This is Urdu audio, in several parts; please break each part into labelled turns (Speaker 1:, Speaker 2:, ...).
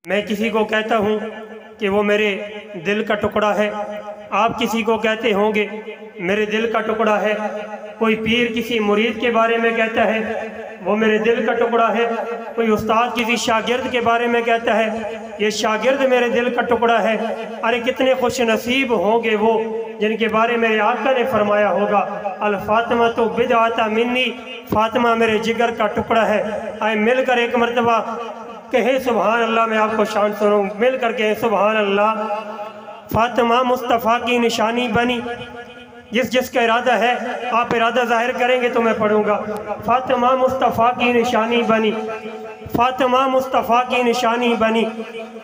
Speaker 1: میں کسی کو کہتا ہوں کہ وہ میرے دل کا ٹکڑا ہے، آپ کسی کو کہتے ہوں گے میرے دل کا ٹکڑا ہے، کوئی پیر کسی مرید کے بارے میں کہتا ہے وہ میرے دل کا ٹکڑا ہے، کوئی استاد کسی شاگرد کے بارے میں کہتا ہے یہ شاگرد میرے دل کا ٹکڑا ہے۔ ارے کتنے خوش نصیب ہوں گے وہ جن کے بارے میرے آقا نے فرمایا ہوگا الفاطمہ تو بدعۃ منی، فاطمہ میرے جگر کا ٹکڑا ہے۔ آئے مل کر ایک مرتبہ کہیں سبحان اللہ، میں آپ کو شان سنوں، مل کر کہیں سبحان اللہ۔ فاطمہ مصطفیٰ کی نشانی بنی، جس کا ارادہ ہے آپ ارادہ ظاہر کریں گے تو میں پڑھوں گا۔ فاطمہ مصطفیٰ کی نشانی بنی، فاطمہ مصطفیٰ کی نشانی بنی،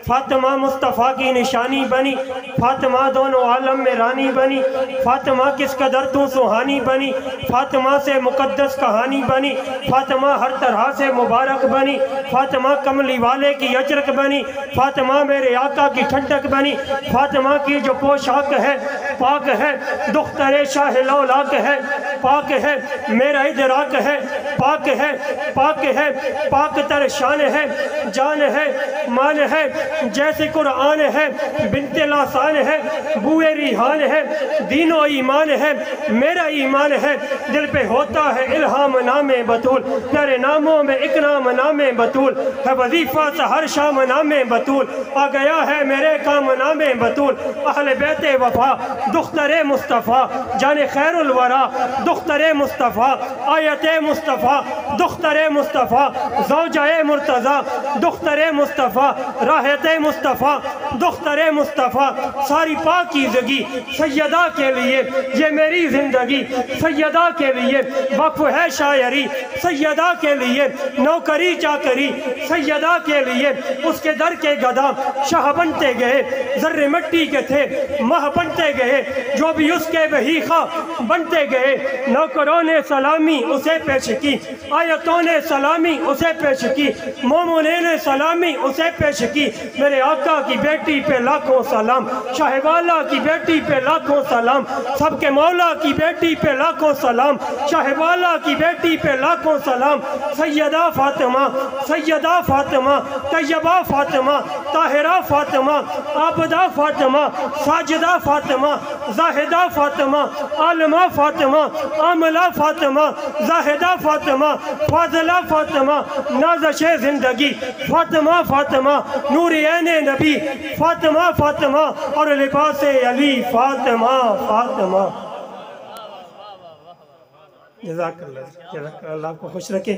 Speaker 1: فاطمہ مصطفیٰ کی نشانی بنی، فاطمہ دونوں عالم میں رانی بنی، فاطمہ کس قدر تو سہانی بنی، فاطمہ سے مقدس کہانی بنی، فاطمہ ہر طرح سے مبارک بنی، فاطمہ کملی والے کی اجرک بنی، فاطمہ میرے آقا کی ٹھنڈک بنی، فاطمہ کی جو پوشاک ہے پاک ہے، دختر شاہ لولاک ہے، پاک ہے میرا ادراک ہے، پاک ہے پاک ہے پاک تر شان ہے، جان ہے مان ہے جیسے قرآن ہے، بنت لاسان ہے بوئے ریحان ہے، دین و ایمان ہے میرا ایمان ہے، دل پہ ہوتا ہے الہام نام بطول، پیارے ناموں میں اکرام نام بطول ہے، وظیفہ سحر شام نام بطول، آ گیا ہے میرے کام نام بطول، اہل بیت وفا دختر مصطفیٰ جان خیر الورا دختر مصطفیٰ، آیت مصطفیٰ دختر مصطفیٰ، زوجہ مرتضیٰ دختر مصطفیٰ، راحت مصطفیٰ دختر مصطفیٰ، ساری پاکیزگی سیدہ کے لیے، یہ میری زندگی سیدہ کے لیے، وقف ہے شاعری سیدہ کے لیے، نوکری چاکری سیدہ کے لیے، اس کے در کے گدا شاہ بنتے گئے، ذرے مٹی کے تھے ماہ بنتے گئے، جو بھی اس کے وہی خواہ بنتے گئے، نوکروں نے سلامی اسے پیش کی، آیتوں نے سلامی اسے پیش کی، مومنین نے سلامی اسے پیش کی، میرے آقا کی بیٹی پہ لاکھوں سلام، شاہ والا کی بیٹی پہ لاکھوں سلام، سب کے مولا کی بیٹی پہ لاکھوں سلام، شاہ والا کی بیٹی پہ لاکھوں سلام، سیدہ فاطمہ سیدہ فاطمہ، طیبہ فاطمہ، طاہرہ فاطمہ، عابدہ فاطمہ، ساجدہ فاطمہ، زاہدہ فاطمہ، عالمہ فاطمہ، عاملہ فاطمہ، زاہدہ فاطمہ، فاضلہ فاطمہ، نازش زندگی فاطمہ فاطمہ، نور عین نبی فاطمہ فاطمہ، اور لباس علی فاطمہ فاطمہ۔ جزاک اللہ، جزاک اللہ، آپ کو خوش رکھے۔